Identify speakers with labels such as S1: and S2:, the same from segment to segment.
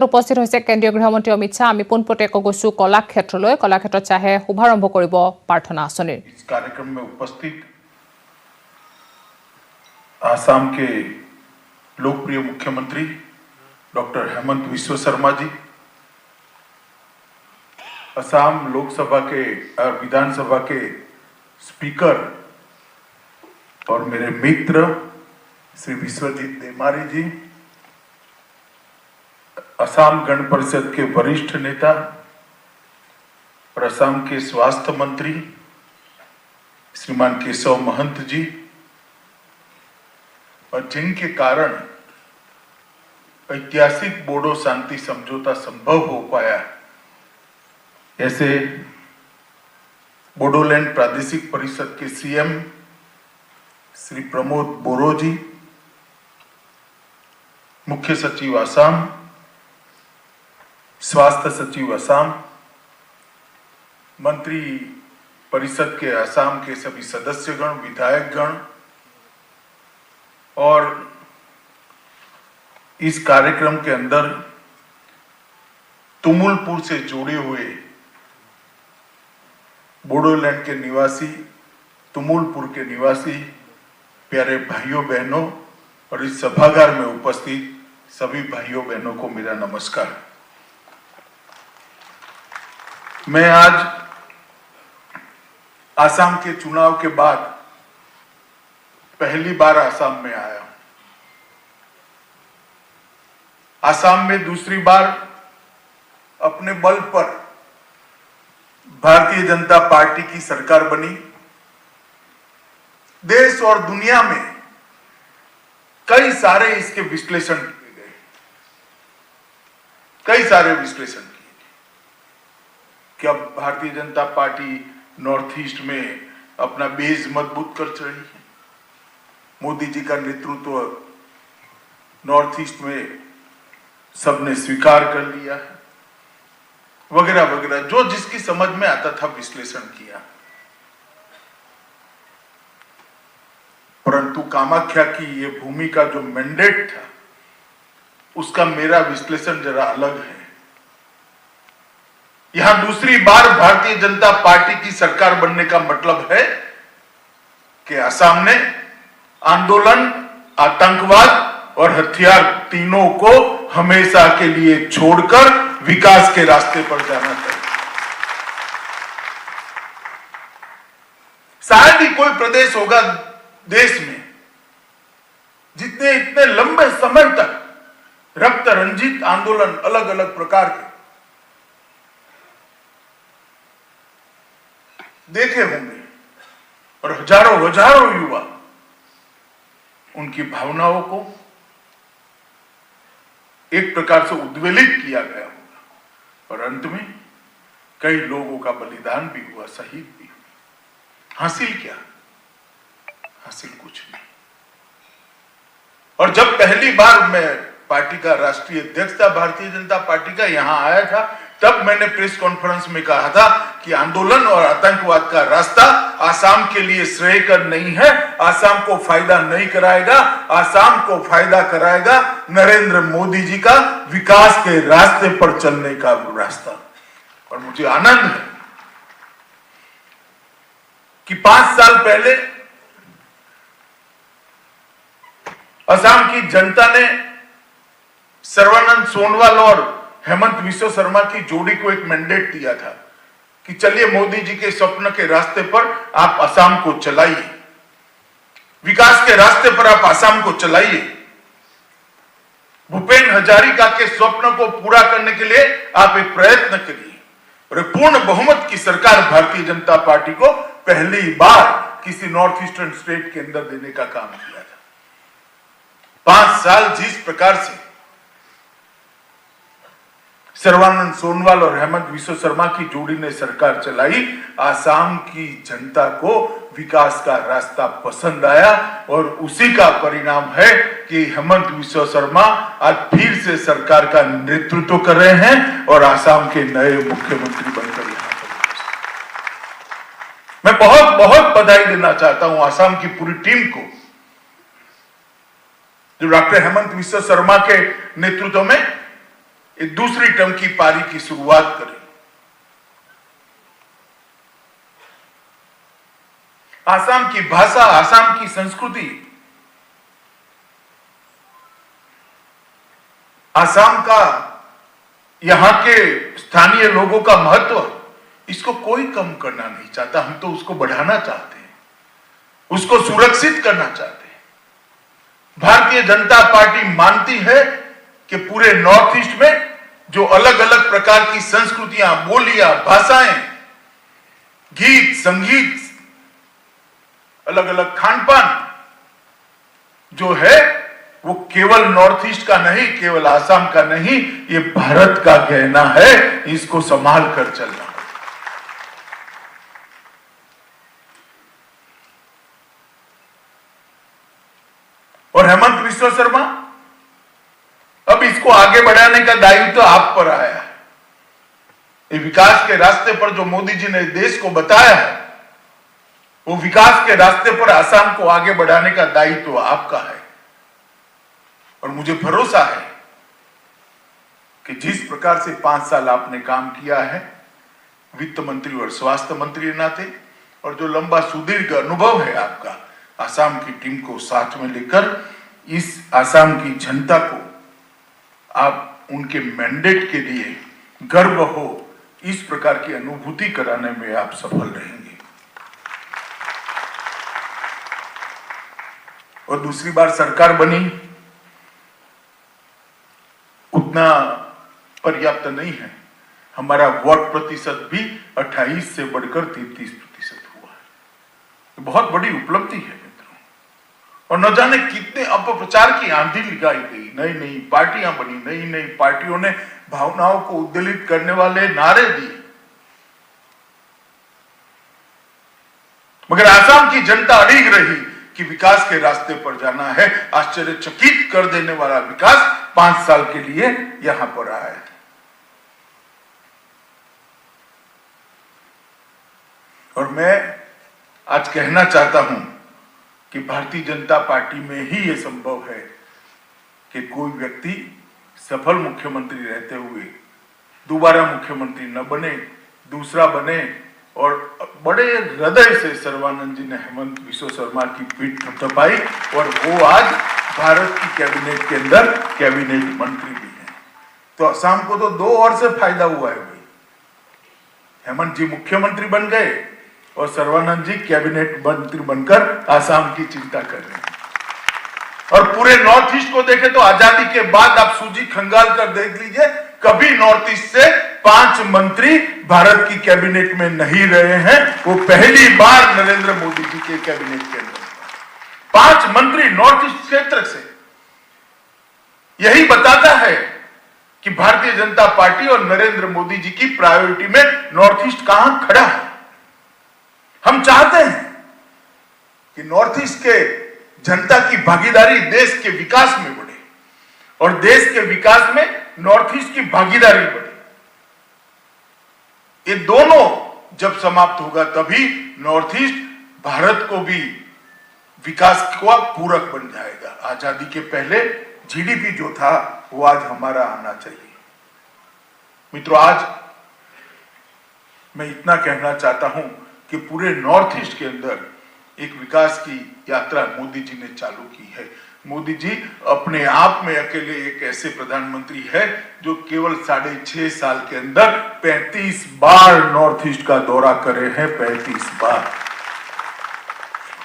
S1: উপস্থিত হৈছে কেন্দ্ৰীয় গৃহমন্ত্ৰী অমিত শাহ। আমি পোনপটীয়াকৈ গৈছো কলাক্ষেত্ৰলৈ। কলাক্ষেত্ৰত চাহে শুভাৰম্ভ কৰিব প্ৰাৰ্থনা আঁচনিৰ।
S2: इस कार्यक्रम में उपस्थित आसाम के लोकप्रिय मुख्यमंत्री डॉक्टर हेमंत बिस्वा शर्मा जी, असम लोकसभा के और विधानसभा के स्पीकर और मेरे मित्र श्री विश्वजीत देमारी जी, असम गण परिषद के वरिष्ठ नेता और असम के स्वास्थ्य मंत्री श्रीमान केशव महंत जी, और जिनके कारण ऐतिहासिक बोडो शांति समझौता संभव हो पाया, ऐसे बोडोलैंड प्रादेशिक परिषद के सीएम श्री प्रमोद बोरो जी, मुख्य सचिव असम, स्वास्थ्य सचिव असम, मंत्री परिषद के असम के सभी सदस्यगण, विधायकगण और इस कार्यक्रम के अंदर तुमुलपुर से जुड़े हुए बोडोलैंड के निवासी, तुमुलपुर के निवासी प्यारे भाइयों बहनों और इस सभागार में उपस्थित सभी भाइयों बहनों को मेरा नमस्कार। मैं आज असम के चुनाव के बाद पहली बार असम में आया हूं। असम में दूसरी बार अपने बल पर भारतीय जनता पार्टी की सरकार बनी। देश और दुनिया में कई सारे इसके विश्लेषण किए गए, कई सारे विश्लेषण किए गए कि अब Bharatiya Janata party north east में अपना बेस मजबूत कर रही है, मोदी जी का नेतृत्व नॉर्थ ईस्ट में सबने स्वीकार कर लिया है, वगैरह वगैरह, जो जिसकी समझ में आता था विश्लेषण किया। परंतु कामाख्या की ये भूमि का जो मैंडेट था, उसका मेरा विश्लेषण जरा अलग है। यहां दूसरी बार भारतीय जनता पार्टी की सरकार बनने का मतलब है कि असम ने आंदोलन, आतंकवाद और हथियार तीनों को हमेशा के लिए छोड़कर विकास के रास्ते पर जाना चाहिए। शायद ही कोई प्रदेश होगा देश में जितने इतने लंबे समय तक रक्त रंजित आंदोलन अलग अलग प्रकार के देखे होंगे और हजारों हजारों युवा उनकी भावनाओं को एक प्रकार से उद्वेलित किया गया होगा और अंत में कई लोगों का बलिदान भी हुआ, शहीद भी हुए। हासिल क्या? हासिल कुछ नहीं। और जब पहली बार मैं पार्टी का राष्ट्रीय अध्यक्ष था भारतीय जनता पार्टी का, यहां आया था, तब मैंने प्रेस कॉन्फ्रेंस में कहा था कि आंदोलन और आतंकवाद का रास्ता आसाम के लिए श्रेयकर नहीं है, आसाम को फायदा नहीं कराएगा, आसाम को फायदा कराएगा नरेंद्र मोदी जी का विकास के रास्ते पर चलने का रास्ता। और मुझे आनंद है कि 5 साल पहले असम की जनता ने सर्बानंद सोनोवाल और हेमंत बिस्वा शर्मा की जोड़ी को एक मैंडेट दिया था कि चलिए मोदी जी के स्वप्न के रास्ते पर आप असम को चलाइए, विकास के रास्ते पर आप असम को चलाइए। भूपेन हजारिका के स्वप्न को पूरा करने के लिए आप एक प्रयत्न करिए और एक पूर्ण बहुमत की सरकार भारतीय जनता पार्टी को पहली बार किसी नॉर्थ ईस्टर्न स्टेट के अंदर देने का काम किया था। 5 साल जिस प्रकार से सर्बानंद सोनोवाल और हेमंत बिस्वा शर्मा की जोड़ी ने सरकार चलाई, आसाम की जनता को विकास का रास्ता पसंद आया और उसी का परिणाम है कि हेमंत बिस्वा शर्मा आज फिर से सरकार का नेतृत्व कर रहे हैं और आसाम के नए मुख्यमंत्री बनकर यहां पर। मैं बहुत बहुत बधाई देना चाहता हूं आसाम की पूरी टीम को, जो डॉक्टर हेमंत बिस्वा शर्मा के नेतृत्व में ये दूसरी टर्म की पारी की शुरुआत करें। आसाम की भाषा, आसाम की संस्कृति, आसाम का, यहां के स्थानीय लोगों का महत्व, इसको कोई कम करना नहीं चाहता। हम तो उसको बढ़ाना चाहते हैं, उसको सुरक्षित करना चाहते हैं। भारतीय जनता पार्टी मानती है कि पूरे नॉर्थ ईस्ट में जो अलग अलग प्रकार की संस्कृतियां, बोलियां, भाषाएं, गीत, संगीत, अलग अलग खान पान जो है, वो केवल नॉर्थ ईस्ट का नहीं, केवल आसाम का नहीं, ये भारत का गहना है। इसको संभाल कर चलना। और हेमंत बिस्वा शर्मा, अब इसको आगे बढ़ाने का दायित्व तो आप पर आया है। ये विकास के रास्ते पर जो मोदी जी ने देश को बताया है, वो विकास के रास्ते पर आसाम को आगे बढ़ाने का दायित्व तो आपका है। और मुझे भरोसा है कि जिस प्रकार से 5 साल आपने काम किया है वित्त मंत्री और स्वास्थ्य मंत्री के नाते, और जो लंबा सुदीर्घ अनुभव है आपका आसाम की टीम को साथ में लेकर, इस आसाम की जनता को आप उनके मैंडेट के लिए गर्व हो, इस प्रकार की अनुभूति कराने में आप सफल रहेंगे। और दूसरी बार सरकार बनी, उतना पर्याप्त नहीं है। हमारा वोट प्रतिशत भी 28 से बढ़कर 33% हुआ है। बहुत बड़ी उपलब्धि है मित्रों। और न जाने कितने अपप्रचार की आंधी लगाई गई, नई नई पार्टियां बनी, नई नई पार्टियों ने भावनाओं को उद्वेलित करने वाले नारे दिए, मगर आसाम की जनता अड़िग रही कि विकास के रास्ते पर जाना है। आश्चर्यचकित कर देने वाला विकास 5 साल के लिए यहां पर आया है। और मैं आज कहना चाहता हूं कि भारतीय जनता पार्टी में ही यह संभव है कि कोई व्यक्ति सफल मुख्यमंत्री रहते हुए दोबारा मुख्यमंत्री न बने, दूसरा बने। और बड़े हृदय से सर्बानंद जी ने हेमंत बिस्वा शर्मा की पीठ थपथपाई और वो आज भारत की कैबिनेट के अंदर कैबिनेट मंत्री भी हैं। तो असम को तो 2 और से फायदा हुआ है भाई। हेमंत जी मुख्यमंत्री बन गए और सर्बानंद जी कैबिनेट मंत्री बनकर आसाम की चिंता कर रहे हैं। और पूरे नॉर्थ ईस्ट को देखें तो आजादी के बाद आप सूची खंगाल कर देख लीजिए, कभी नॉर्थ ईस्ट से 5 मंत्री भारत की कैबिनेट में नहीं रहे हैं। वो पहली बार नरेंद्र मोदी जी के कैबिनेट के अंदर 5 मंत्री नॉर्थ ईस्ट क्षेत्र से। यही बताता है कि भारतीय जनता पार्टी और नरेंद्र मोदी जी की प्रायोरिटी में नॉर्थ ईस्ट कहां खड़ा है। हम चाहते हैं कि नॉर्थ ईस्ट के जनता की भागीदारी देश के विकास में बढ़े और देश के विकास में नॉर्थ ईस्ट की भागीदारी बढ़े। ये दोनों जब समाप्त होगा तभी नॉर्थ ईस्ट भारत को भी विकास का पूरक बन जाएगा। आजादी के पहले जीडीपी जो था वो आज हमारा आना चाहिए। मित्रों, आज मैं इतना कहना चाहता हूं कि पूरे नॉर्थ ईस्ट के अंदर एक विकास की यात्रा मोदी जी ने चालू की है। मोदी जी अपने आप में अकेले एक ऐसे प्रधानमंत्री है जो केवल 6.5 साल के अंदर 35 बार नॉर्थ ईस्ट का दौरा करे हैं, 35 बार।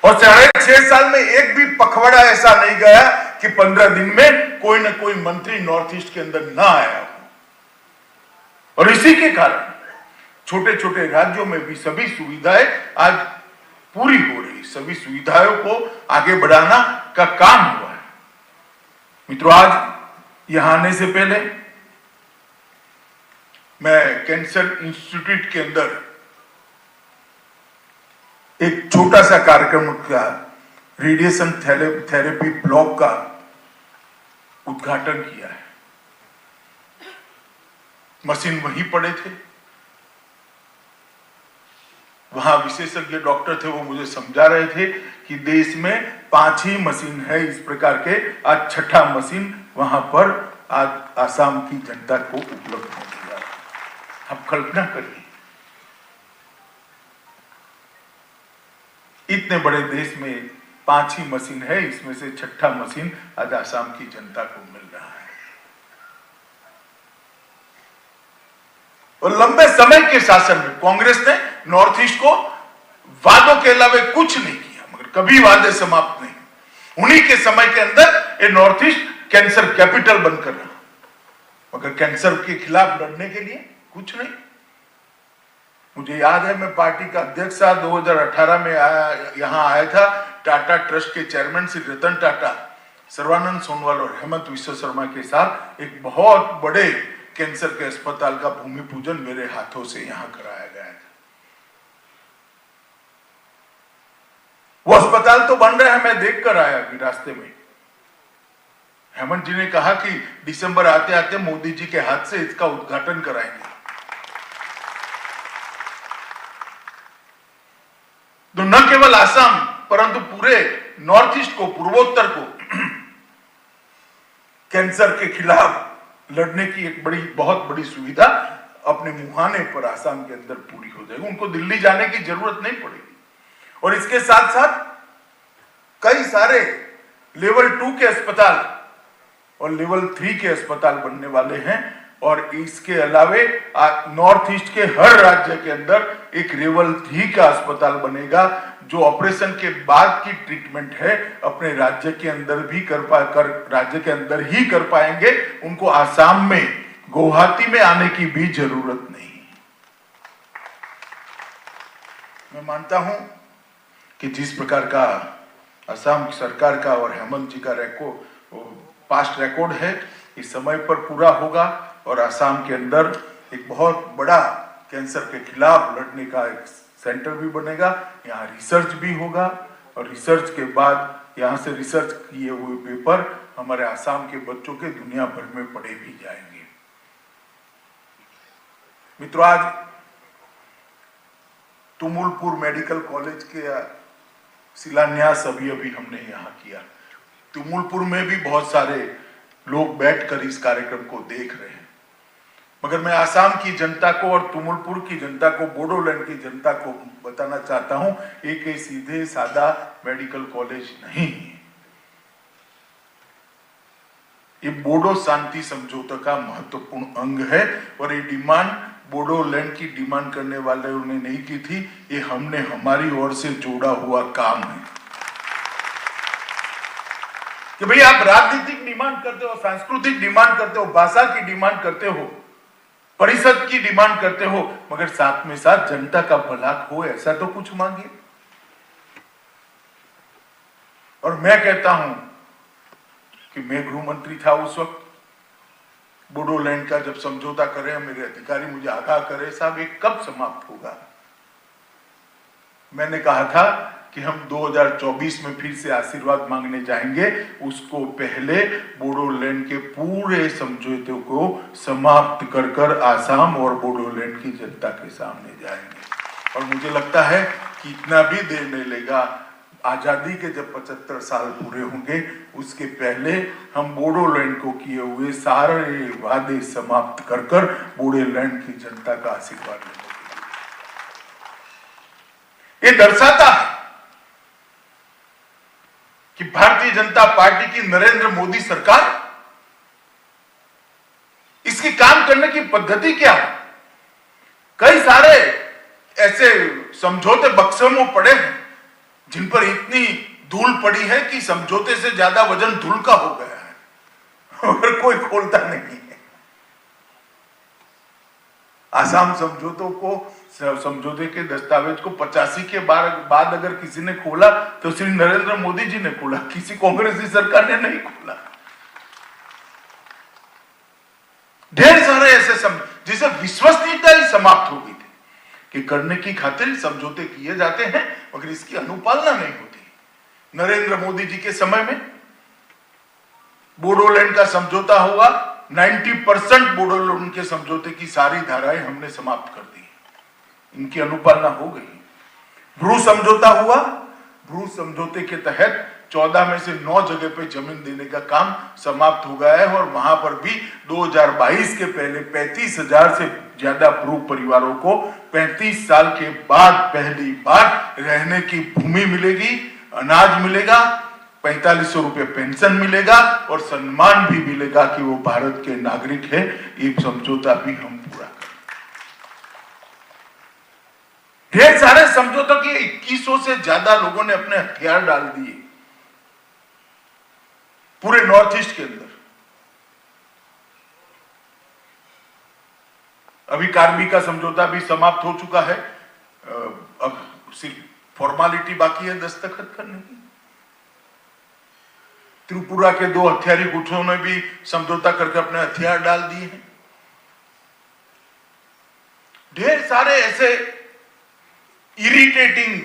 S2: और 6.5 साल में एक भी पखवाड़ा ऐसा नहीं गया कि 15 दिन में कोई ना कोई मंत्री नॉर्थ ईस्ट के अंदर ना आया हो। और इसी के कारण छोटे छोटे राज्यों में भी सभी सुविधाएं आज पूरी हो रही, सभी सुविधाओं को आगे बढ़ाना का काम हुआ है। मित्रों, आज यहां आने से पहले मैं कैंसर इंस्टीट्यूट के अंदर एक छोटा सा कार्यक्रम का रेडिएशन थेरेपी ब्लॉक का उद्घाटन किया है। मशीन वहीं पड़े थे, वहां विशेषज्ञ डॉक्टर थे, वो मुझे समझा रहे थे कि देश में 5 ही मशीन है इस प्रकार के। आज 6ठा मशीन वहां पर आज आसाम की जनता को उपलब्ध होने जा रहा है। आप कल्पना करिए, इतने बड़े देश में 5 ही मशीन है, इसमें से 6ठा मशीन आज आसाम की जनता को मिल रहा है। और लंबे समय के शासन में कांग्रेस ने नॉर्थ ईस्ट को वादों के अलावा कुछ नहीं किया, मगर कभी वादे समाप्त नहीं। उन्हीं के समय के अंदर ये नॉर्थ ईस्ट कैंसर कैपिटल बनकर रहा, मगर कैंसर के खिलाफ लड़ने के लिए कुछ नहीं। मुझे याद है, मैं पार्टी का अध्यक्ष था, 2018 में यहां आया था। टाटा ट्रस्ट के चेयरमैन श्री रतन टाटा, सर्बानंद सोनोवाल और हेमंत विश्व शर्मा के साथ एक बहुत बड़े कैंसर के अस्पताल का भूमि पूजन मेरे हाथों से यहां कराया गया था। वो अस्पताल तो बन रहा है, मैं देख कर आया अभी रास्ते में। हेमंत जी ने कहा कि दिसंबर आते आते मोदी जी के हाथ से इसका उद्घाटन कराएंगे। तो न केवल आसाम परंतु पूरे नॉर्थ ईस्ट को, पूर्वोत्तर को कैंसर के खिलाफ लड़ने की एक बहुत बड़ी सुविधा अपने मुहाने पर आसाम के अंदर पूरी हो जाएगी। उनको दिल्ली जाने की जरूरत नहीं पड़ेगी। और इसके साथ साथ कई सारे लेवल 2 के अस्पताल और लेवल 3 के अस्पताल बनने वाले हैं। और इसके अलावे नॉर्थ ईस्ट के हर राज्य के अंदर एक लेवल 3 का अस्पताल बनेगा, जो ऑपरेशन के बाद की ट्रीटमेंट है अपने राज्य के अंदर भी राज्य के अंदर ही कर पाएंगे। उनको आसाम में, गुवाहाटी में आने की भी जरूरत नहीं। मैं मानता हूं कि जिस प्रकार का असम सरकार का और हेमंत जी का पास्ट रिकॉर्ड है, इस समय पर पूरा होगा और असम के अंदर एक बहुत बड़ा कैंसर के खिलाफ लड़ने का एक सेंटर भी बनेगा। यहाँ रिसर्च भी होगा और रिसर्च के बाद यहाँ से रिसर्च किए हुए पेपर हमारे असम के बच्चों के दुनिया भर में पढ़े भी जाएंगे। मित्रों, आज तुमुलपुर मेडिकल कॉलेज के शिलान्यास अभी हमने यहाँ किया। तुमुलपुर में भी बहुत सारे लोग बैठकर इस कार्यक्रम को देख रहे हैं, मगर मैं आसाम की जनता को और तुमुलपुर की जनता को, बोडोलैंड की जनता को बताना चाहता हूं, एक सीधे सादा मेडिकल कॉलेज नहीं है। ये बोडो शांति समझौते का महत्वपूर्ण अंग है और ये डिमांड बोडोलैंड की डिमांड करने वाले ने नहीं की थी, ये हमने हमारी ओर से जोड़ा हुआ काम है कि भाई आप राजनीतिक डिमांड करते हो, सांस्कृतिक डिमांड करते हो, भाषा की डिमांड करते हो, परिषद की डिमांड करते हो, मगर साथ में साथ जनता का भला हो ऐसा तो कुछ मांगिए। और मैं कहता हूं कि मैं गृह मंत्री था उस वक्त, बोडोलैंड का जब समझौता करे, मेरे अधिकारी मुझे आगाह करे, साहब ये कब समाप्त होगा। मैंने कहा था कि हम 2024 में फिर से आशीर्वाद मांगने जाएंगे, उसको पहले बोडोलैंड के पूरे समझौते को समाप्त कर आसाम और बोडोलैंड की जनता के सामने जाएंगे। और मुझे लगता है कि इतना भी देर नहीं लेगा, आजादी के जब 75 साल पूरे होंगे उसके पहले हम बोडोलैंड को किए हुए सारे वादे समाप्त कर बोडोलैंड की जनता का आशीर्वाद लेंगे। ये दर्शाता है कि भारतीय जनता पार्टी की नरेंद्र मोदी सरकार, इसकी काम करने की पद्धति क्या है। कई सारे ऐसे समझौते बक्सों में पड़े हैं जिन पर इतनी धूल पड़ी है कि समझौते से ज्यादा वजन धूल का हो गया है और कोई खोलता नहीं है। आसाम समझौते के दस्तावेज को 85 के बाद अगर किसी ने खोला तो श्री नरेंद्र मोदी जी ने खोला, किसी कांग्रेसी सरकार ने नहीं खोला। ढेर सारे ऐसे जिसे विश्वसनीयता ही समाप्त हो गई थी कि करने की खातिर समझौते किए जाते हैं मगर इसकी अनुपालना नहीं होती। नरेंद्र मोदी जी के समय में बोडोलैंड का समझौता हुआ, 90% बोडोलैंड के समझौते की सारी धाराएं हमने समाप्त कर दी, इनकी अनुपालना हो गई। ब्रू समझौता हुआ, ब्रू समझौते के तहत 14 में से 9 जगह पे जमीन देने का काम समाप्त हो गया है और वहां पर भी 2022 के पहले 35,000 से ज्यादा ब्रू परिवारों को 35 साल के बाद पहली बार रहने की भूमि मिलेगी, अनाज मिलेगा, 4500 रुपये पेंशन मिलेगा और सम्मान भी मिलेगा कि वो भारत के नागरिक है। ये समझौता भी हम पूरा करें। ढेर सारे समझौतों के 2100 से ज्यादा लोगों ने अपने हथियार डाल दिए पूरे नॉर्थ ईस्ट के अंदर। अभी कार्बी का समझौता भी समाप्त हो चुका है, अब सिर्फ फॉर्मेलिटी बाकी है दस्तखत करने की। त्रिपुरा के 2 हथियारी गुटों ने भी समझौता करके अपने हथियार डाल दिए हैं। ढेर सारे ऐसे इरिटेटिंग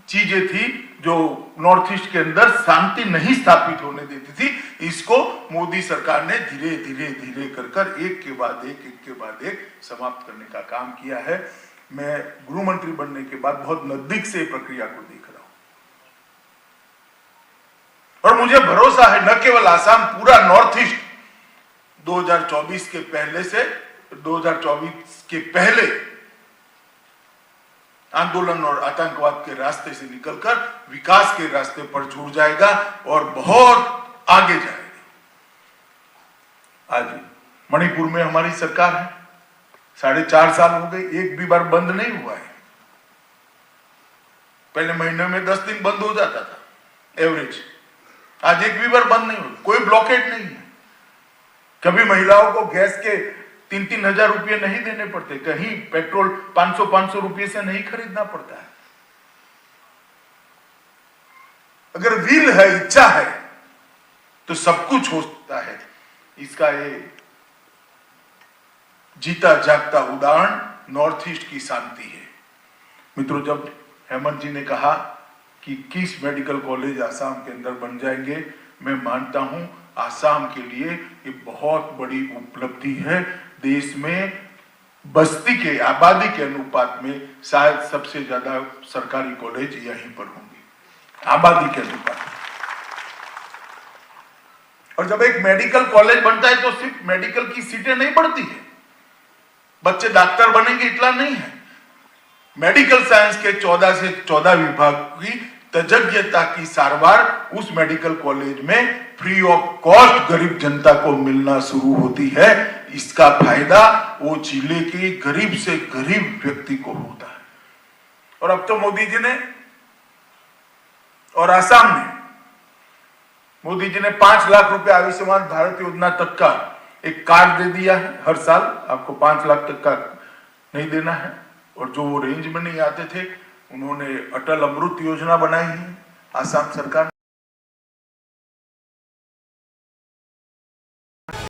S2: चीजें थी जो नॉर्थ ईस्ट के अंदर शांति नहीं स्थापित होने देती थी। इसको मोदी सरकार ने धीरे धीरे कर एक के बाद एक समाप्त करने का काम किया है। मैं गृह मंत्री बनने के बाद बहुत नजदीक से प्रक्रिया को देख रहा हूं और मुझे भरोसा है न केवल आसाम, पूरा नॉर्थ ईस्ट 2024 के पहले से 2024 के पहले आंदोलन और आतंकवाद के रास्ते से निकलकर विकास के रास्ते पर जुड़ जाएगा और बहुत आगे जाएगा। आज मणिपुर में हमारी सरकार है, 4.5 साल हो गए, एक भी बार बंद नहीं हुआ है। पहले महीने में 10 दिन बंद हो जाता था एवरेज, आज एक भी बार बंद नहीं हुआ, कोई ब्लॉकेट नहीं है। कभी महिलाओं को गैस के 3-3 हजार रुपये नहीं देने पड़ते, कहीं पेट्रोल 500 रुपये से नहीं खरीदना पड़ता है। अगर विल है, इच्छा है तो सब कुछ हो सकता है। इसका ये जीता जागता उदाहरण नॉर्थ ईस्ट की शांति है। मित्रों, जब हेमंत जी ने कहा कि 21 मेडिकल कॉलेज आसाम के अंदर बन जाएंगे, मैं मानता हूं आसाम के लिए ये बहुत बड़ी उपलब्धि है। देश में बस्ती के आबादी के अनुपात में शायद सबसे ज्यादा सरकारी कॉलेज यहीं पर होंगे, आबादी के अनुपात। और जब एक मेडिकल कॉलेज बनता है तो सिर्फ मेडिकल की सीटें नहीं बढ़ती है, बच्चे डॉक्टर बनेंगे इतना नहीं है। मेडिकल साइंस के 14 से 14 विभाग की तज्ञता की सारवार उस मेडिकल कॉलेज में फ्री ऑफ कॉस्ट गरीब जनता को मिलना शुरू होती है। इसका फायदा वो जिले के गरीब से गरीब व्यक्ति को होता है। और अब तो मोदी जी ने और आसाम ने, मोदी जी ने 5 लाख रुपए आयुष्मान भारत योजना तक का एक कार्ड दे दिया है। हर साल आपको 5 लाख तक का नहीं देना है। और जो वो रेंज में नहीं आते थे, उन्होंने अटल अमृत योजना बनाई है आसाम सरकार।